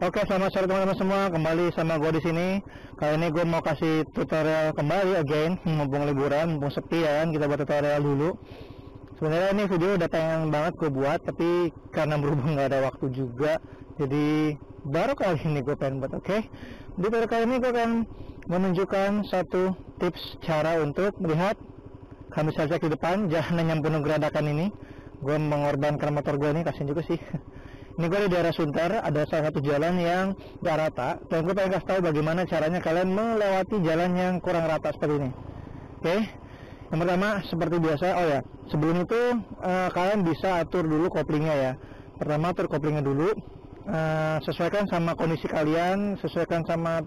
Oke, selamat sore teman-teman semua. Kembali sama gue di sini. Kali ini gue mau kasih tutorial kembali again, mumpung liburan, mumpung sepi ya kan, kita buat tutorial dulu. Sebenarnya ini video udah pengen banget gue buat, tapi karena berhubung nggak ada waktu juga, jadi baru kali ini gue pengen buat. Oke, di tutorial kali ini gue akan menunjukkan satu tips cara untuk melihat kami saja di depan jalan yang penuh geradakan ini. Gue mengorbankan motor gue ini, kasian juga sih. Ini gue di daerah Sunter, ada salah satu jalan yang gak rata, dan gue pengen kasih tahu bagaimana caranya kalian melewati jalan yang kurang rata seperti ini. Oke, yang pertama seperti biasa, oh ya, sebelum itu kalian bisa atur dulu koplingnya ya. Pertama atur koplingnya dulu, sesuaikan sama kondisi kalian, sesuaikan sama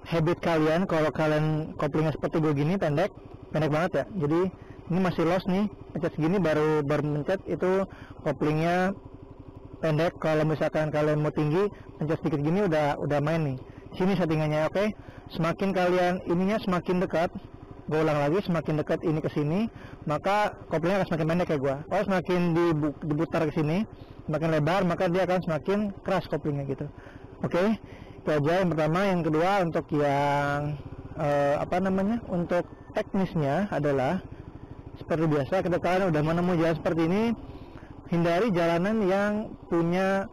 habit kalian. Kalau kalian koplingnya seperti gue gini, pendek banget ya, jadi ini masih los nih, pencet segini baru mencet, itu koplingnya pendek. Kalau misalkan kalian mau tinggi, pencet sedikit gini udah main nih. Sini settingannya. Oke, semakin kalian ininya semakin dekat, gue ulang lagi, semakin dekat ini ke sini, maka koplingnya akan semakin pendek kayak gua. Kalau semakin diputar ke sini, semakin lebar, maka dia akan semakin keras koplingnya gitu. Oke, itu aja yang pertama. Yang kedua, untuk yang untuk teknisnya adalah seperti biasa, ketika kalian udah menemui jalan seperti ini, hindari jalanan yang punya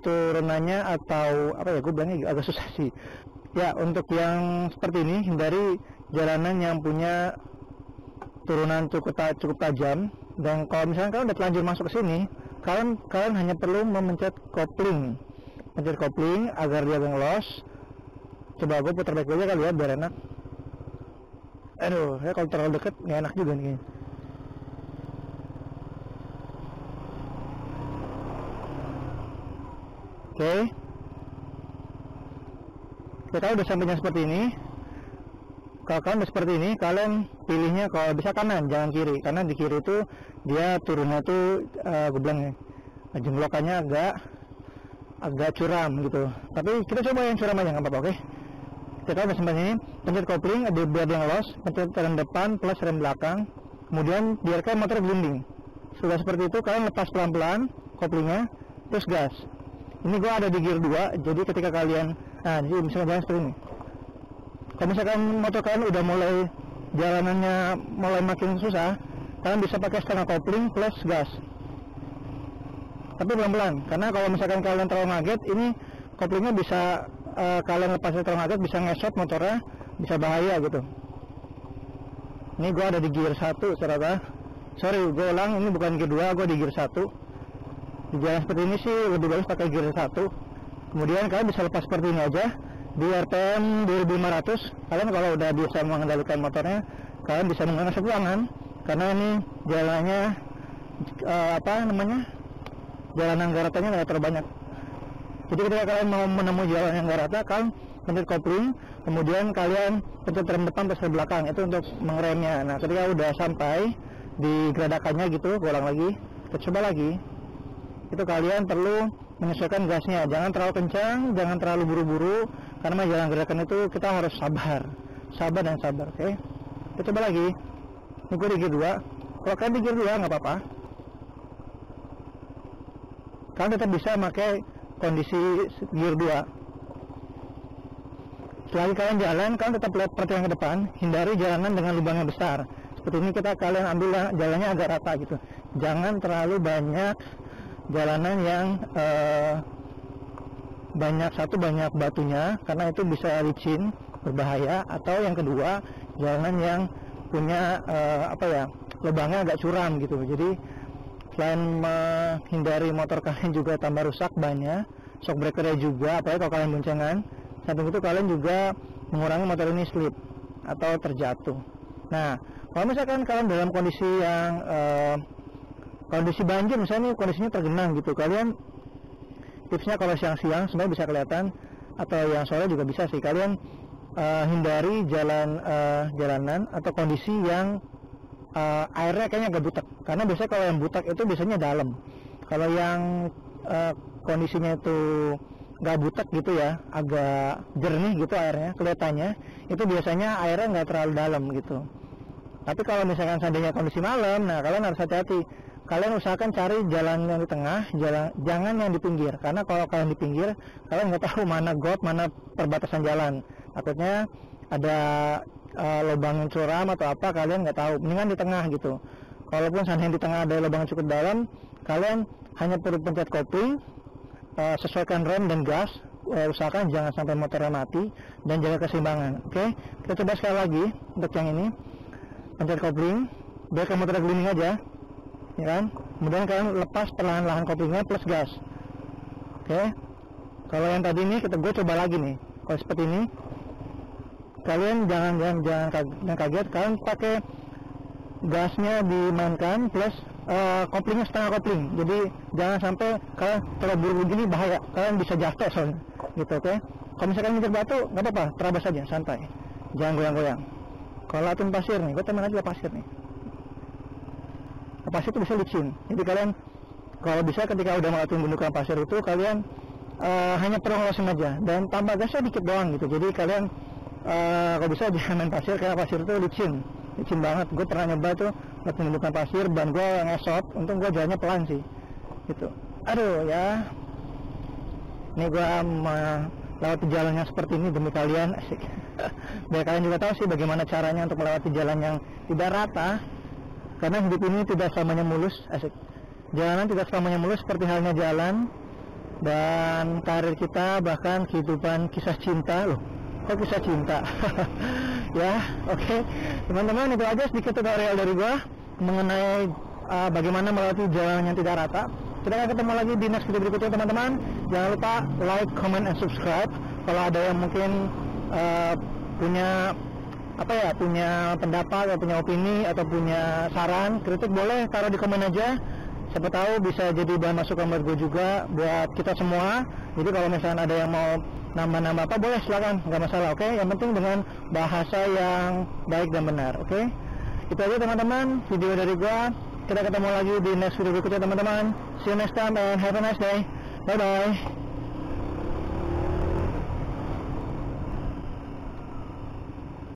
turunannya atau gue bilangnya agak susah sih ya. Untuk yang seperti ini, hindari jalanan yang punya turunan cukup tajam. Dan kalau misalnya kalian udah telanjur masuk ke sini, kalian hanya perlu memencet kopling agar dia ngelos. Coba gue putar balik aja kali ya, biar enak. Aduh, ya kalau terlalu deket nggak enak juga nih. Oke, kita udah sampainya seperti ini. Kalau kalian udah seperti ini, kalian pilihnya kalau bisa kanan, jangan kiri, karena di kiri itu dia turunnya tuh gue bilang ya, jemblokannya agak curam gitu. Tapi kita coba yang curam aja, nggak apa-apa. Oke, kita udah sampai ini, pencet kopling, ada biar dia ngelos, pencet rem depan plus rem belakang, kemudian biarkan motor gelinding. Sudah seperti itu, kalian lepas pelan-pelan koplingnya, terus gas. Ini gua ada di gear 2, jadi ketika kalian, jadi misalnya jalan seperti ini. Kalau misalkan motor kalian udah mulai jalanannya mulai makin susah, kalian bisa pakai setengah kopling plus gas. Tapi pelan-pelan, karena kalau misalkan kalian terlalu ngaget, ini koplingnya bisa kalian lepasnya terlalu ngaget, bisa ngesot motornya, bisa bahaya gitu. Ini gue ada di gear 1 ternyata. Sorry, gue ulang, ini bukan gear 2, gue di gear 1. Di jalan seperti ini sih lebih bagus pakai gear 1. Kemudian kalian bisa lepas seperti ini aja di RPM 2500. Kalian kalau udah bisa mengendalikan motornya, kalian bisa menggunakan satu tangan, karena ini jalannya jalanan garatanya nggak terlalu banyak. Jadi ketika kalian mau menemui jalan yang nggak rata, kalian pencet kopling, kemudian kalian pencet rem depan plus rem belakang, itu untuk mengeremnya. Nah, ketika udah sampai di geradakannya gitu, gue ulang lagi, kita coba lagi, itu kalian perlu menyesuaikan gasnya, jangan terlalu kencang, jangan terlalu buru-buru, karena jalan gerakan itu kita harus sabar dan sabar. Oke, kita coba lagi. Ini gue di gear 2. Kalau kalian di gear 2 nggak apa-apa, kalian tetap bisa pakai kondisi gear 2. Selagi kalian jalan, kalian tetap lihat pertigaan ke depan, hindari jalanan dengan lubang yang besar. Seperti ini, kalian ambil jalannya agak rata gitu. Jangan terlalu banyak jalanan yang banyak batunya, karena itu bisa licin, berbahaya. Atau yang kedua, jalanan yang punya lubangnya agak curam gitu. Jadi selain menghindari motor kalian juga tambah rusak banyak, shock breakernya juga, apalagi kalau kalian boncengan. Samping itu kalian juga mengurangi motor ini slip atau terjatuh. Nah, kalau misalkan kalian dalam kondisi yang kondisi banjir, misalnya kondisinya tergenang gitu, kalian tipsnya kalau siang-siang sebenarnya bisa kelihatan, atau yang sore juga bisa sih, kalian hindari jalanan atau kondisi yang airnya kayaknya agak butek, karena biasanya kalau yang butek itu biasanya dalam. Kalau yang kondisinya itu nggak butek gitu ya, agak jernih gitu airnya kelihatannya, itu biasanya airnya nggak terlalu dalam gitu. Tapi kalau misalkan seandainya kondisi malam, nah kalian harus hati-hati. kalian usahakan cari jalan yang di tengah, jangan yang di pinggir, karena kalau kalian di pinggir kalian nggak tahu mana got, mana perbatasan jalan, takutnya ada lubang yang curam atau apa, kalian nggak tahu. Mendingan di tengah gitu. Kalaupun seandainya di tengah ada lubang yang cukup dalam, kalian hanya perlu pencet kopling, sesuaikan rem dan gas, usahakan jangan sampai motornya mati, dan jaga keseimbangan. Oke, kita coba sekali lagi untuk yang ini. Pencet kopling, biarkan motornya gliding aja, ya kan. Kemudian kalian lepas perlahan-lahan koplingnya plus gas. Oke, kalau yang tadi ini gue coba lagi nih. Kalau seperti ini, kalian jangan kaget, kalian pakai gasnya dimainkan plus koplingnya setengah kopling. Jadi jangan sampai kalian terburu gini, bahaya, kalian bisa jatuh soalnya gitu. Oke, kalau misalkan nginjek batu nggak apa-apa, terabas aja santai, jangan goyang-goyang. Kalau latihan pasir nih, gue temen aja pasir nih, pasir itu bisa licin. Jadi kalian kalau bisa ketika udah melatih gundukan pasir itu, kalian hanya perlu ngelosin aja dan tambah gasnya dikit doang gitu. Jadi kalian kalau bisa jangan main pasir, karena pasir itu licin banget. Gue pernah nyoba tuh latihan gundukan pasir dan gue ngesot, untung gue jalannya pelan sih gitu. Aduh ya, ini gue melewati jalannya seperti ini demi kalian, asik. Biar kalian juga tahu sih bagaimana caranya untuk melewati jalan yang tidak rata, karena hidup ini tidak selamanya mulus, asik. Jalanan tidak selamanya mulus seperti halnya jalan, dan karir kita, bahkan kehidupan, kisah cinta. Loh, kok kisah cinta? Ya, oke. Teman-teman, itu aja sedikit tutorial dari gua mengenai bagaimana melewati jalan yang tidak rata. Kita akan ketemu lagi di next video berikutnya, teman-teman. Jangan lupa like, comment, and subscribe. Kalau ada yang mungkin punya pendapat, atau punya opini, atau punya saran, kritik, boleh taruh di komen aja. Siapa tahu bisa jadi bahan masukan buat gue juga, buat kita semua. Jadi kalau misalnya ada yang mau nambah-nambah apa, boleh, silakan, nggak masalah. Oke, yang penting dengan bahasa yang baik dan benar. Oke, itu aja teman-teman video dari gue. Kita ketemu lagi di next video berikutnya, teman-teman. See you next time and have a nice day. Bye bye.